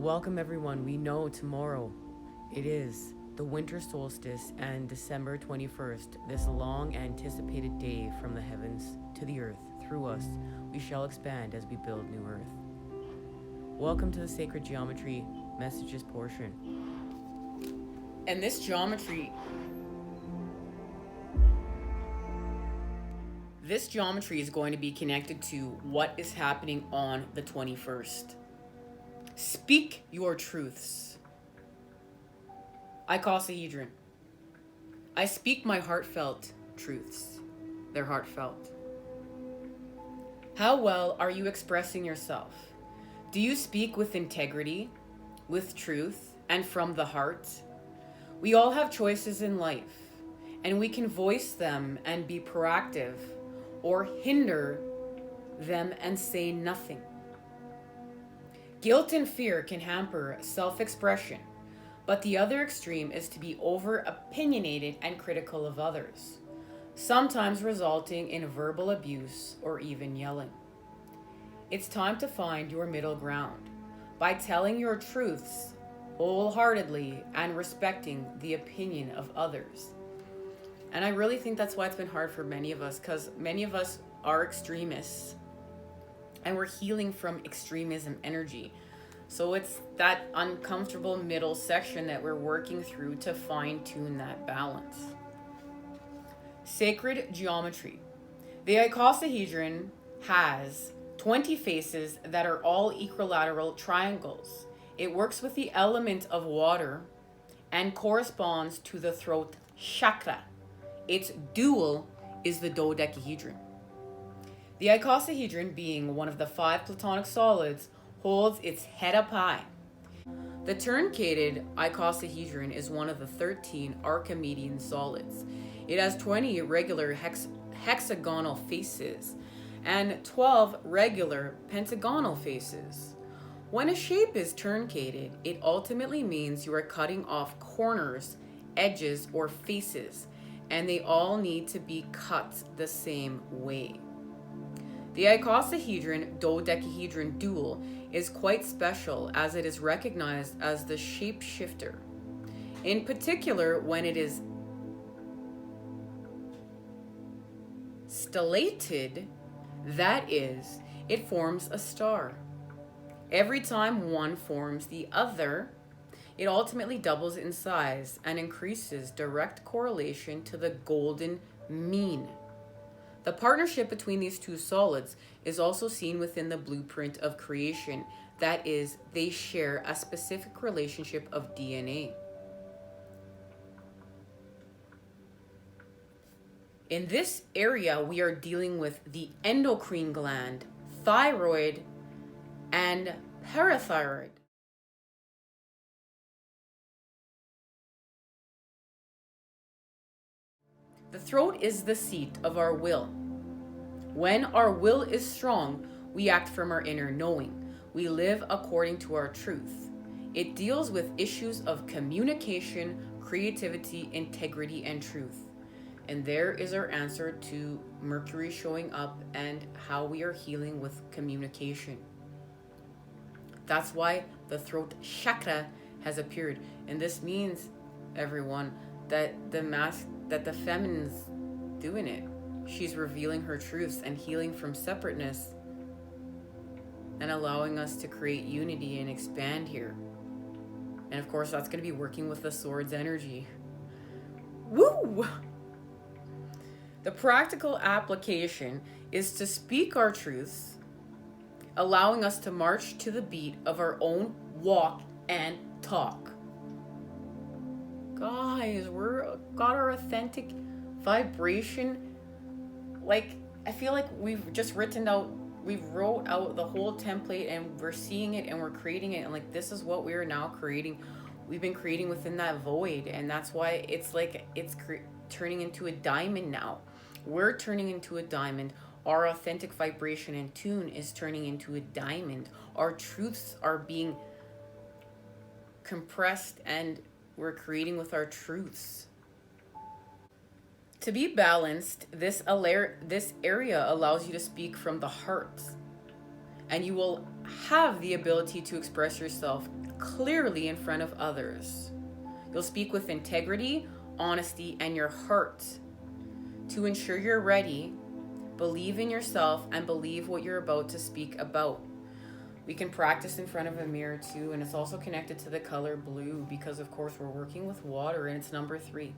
Welcome everyone. We know tomorrow it is the winter solstice and December 21st, this long anticipated day from the heavens to the earth. Through us, we shall expand as we build new earth. Welcome to the Sacred Geometry Messages portion. And this geometry is going to be connected to what is happening on the 21st. Speak your truths. Icosahedron. I speak my heartfelt truths. They're heartfelt. How well are you expressing yourself? Do you speak with integrity, with truth, and from the heart? We all have choices in life, and we can voice them and be proactive, or hinder them and say nothing. Guilt and fear can hamper self-expression, but the other extreme is to be over-opinionated and critical of others, sometimes resulting in verbal abuse or even yelling. It's time to find your middle ground by telling your truths wholeheartedly and respecting the opinion of others. And I really think that's why it's been hard for many of us, because many of us are extremists and we're healing from extremism energy. So it's that uncomfortable middle section that we're working through to fine-tune that balance. Sacred geometry. The icosahedron has 20 faces that are all equilateral triangles. It works with the element of water and corresponds to the throat chakra. Its dual is the dodecahedron. The icosahedron, being one of the 5 platonic solids, holds its head up high. The truncated icosahedron is one of the 13 Archimedean solids. It has 20 regular hexagonal faces and 12 regular pentagonal faces. When a shape is truncated, it ultimately means you are cutting off corners, edges, or faces, and they all need to be cut the same way. The icosahedron dodecahedron dual is quite special as it is recognized as the shapeshifter. In particular, when it is stellated, that is, it forms a star. Every time one forms the other, it ultimately doubles in size and increases direct correlation to the golden mean. The partnership between these two solids is also seen within the blueprint of creation. That is, they share a specific relationship of DNA. In this area, we are dealing with the endocrine gland, thyroid, and parathyroid. The throat is the seat of our will. When our will is strong, we act from our inner knowing. We live according to our truth. It deals with issues of communication, creativity, integrity, and truth. And there is our answer to Mercury showing up and how we are healing with communication. That's why the throat chakra has appeared. And this means, everyone, that the feminine's doing it. She's revealing her truths and healing from separateness and allowing us to create unity and expand here. And of course, that's going to be working with the sword's energy. Woo! The practical application is to speak our truths, allowing us to march to the beat of our own walk and talk. Guys, we're got our authentic vibration. Like, I feel like we've wrote out the whole template and we're seeing it and we're creating it, and like, this is what we are now creating. We've been creating within that void, and that's why it's like it's turning into a diamond now. We're turning into a diamond. Our authentic vibration and tune is turning into a diamond. Our truths are being compressed and we're creating with our truths. To be balanced, this area allows you to speak from the heart, and you will have the ability to express yourself clearly in front of others. You'll speak with integrity, honesty, and your heart to ensure you're ready. Believe in yourself and believe what you're about to speak about. We can practice in front of a mirror too, and it's also connected to the color blue because, of course, we're working with water, and it's number 3.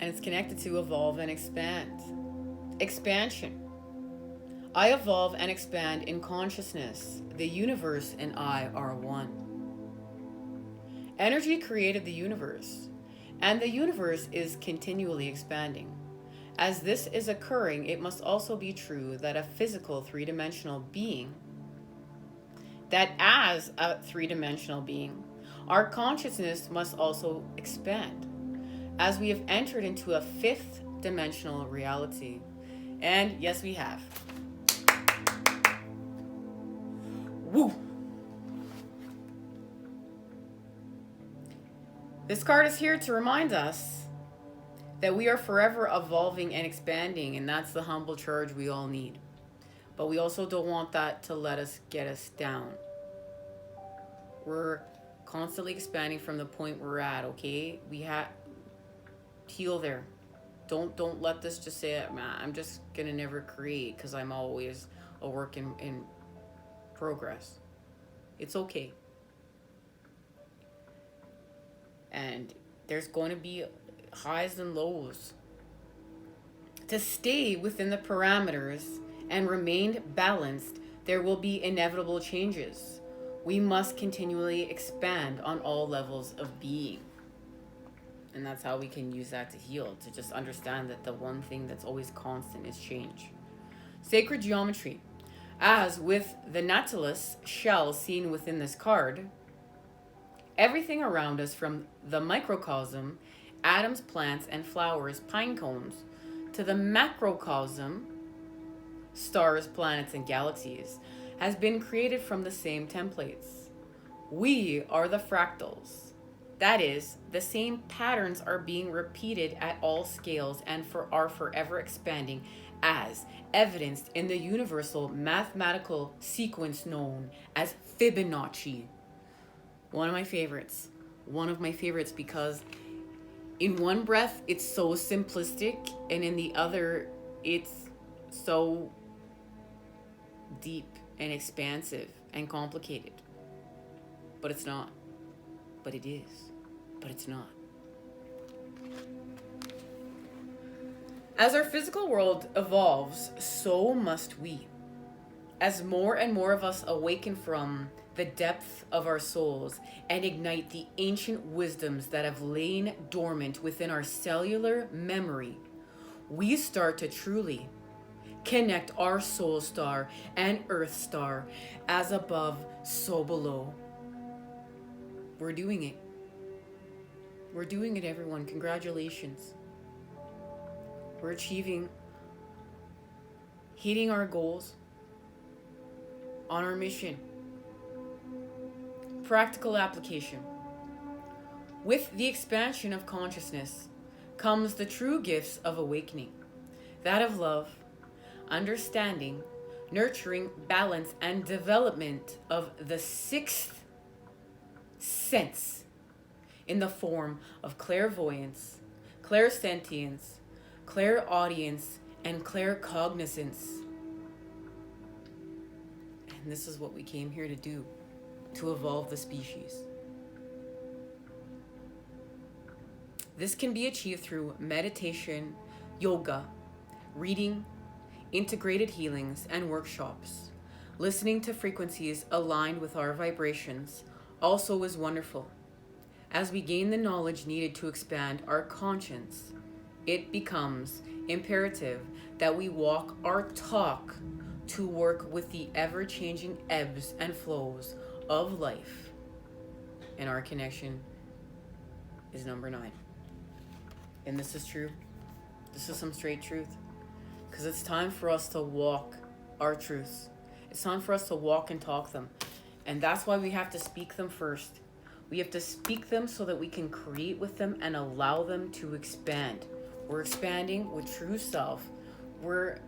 And it's connected to evolve and expand. Expansion. I evolve and expand in consciousness. The universe and I are one. Energy created the universe, and the universe is continually expanding. As this is occurring, it must also be true that a physical 3-dimensional being, that as a 3-dimensional being, our consciousness must also expand, as we have entered into a 5th dimensional reality. And yes, we have. Woo! This card is here to remind us that we are forever evolving and expanding, and that's the humble charge we all need. But we also don't want that to get us down. We're constantly expanding from the point we're at, okay? We have heal there. Don't let this just say, man, I'm just gonna never create because I'm always a work in progress. It's okay. And there's going to be highs and lows. To stay within the parameters and remain balanced, there will be inevitable changes. We must continually expand on all levels of being. And that's how we can use that to heal, to just understand that the one thing that's always constant is change. Sacred geometry. As with the Nautilus shell seen within this card, everything around us from the microcosm, atoms, plants, and flowers, pine cones, to the macrocosm, stars, planets, and galaxies, has been created from the same templates. We are the fractals. That is, the same patterns are being repeated at all scales and are forever expanding, as evidenced in the universal mathematical sequence known as Fibonacci. One of my favorites because in one breath it's so simplistic, and in the other it's so deep and expansive and complicated. But it's not. But it is. But it's not. As our physical world evolves, so must we. As more and more of us awaken from the depth of our souls and ignite the ancient wisdoms that have lain dormant within our cellular memory, we start to truly connect our soul star and earth star, as above, so below. We're doing it. We're doing it, everyone. Congratulations. We're achieving, hitting our goals on our mission. Practical application. With the expansion of consciousness comes the true gifts of awakening, that of love, understanding, nurturing, balance, and development of the 6th sense in the form of clairvoyance, clairsentience, clairaudience, and claircognizance. And this is what we came here to do, to evolve the species. This can be achieved through meditation, yoga, reading, integrated healings, and workshops. Listening to frequencies aligned with our vibrations also is wonderful. As we gain the knowledge needed to expand our conscience, it becomes imperative that we walk our talk to work with the ever-changing ebbs and flows of life. And our connection is number 9. And this is true. This is some straight truth. Because it's time for us to walk our truths. It's time for us to walk and talk them. And that's why we have to speak them first. We have to speak them so that we can create with them and allow them to expand. We're expanding with true self. We're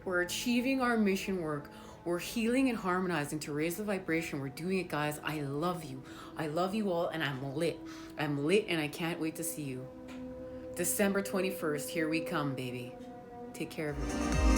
We're achieving our mission work. We're healing and harmonizing to raise the vibration. We're doing it, guys. I love you. I love you all, and I'm lit. I'm lit, and I can't wait to see you. December 21st, here we come, baby. Take care, everyone.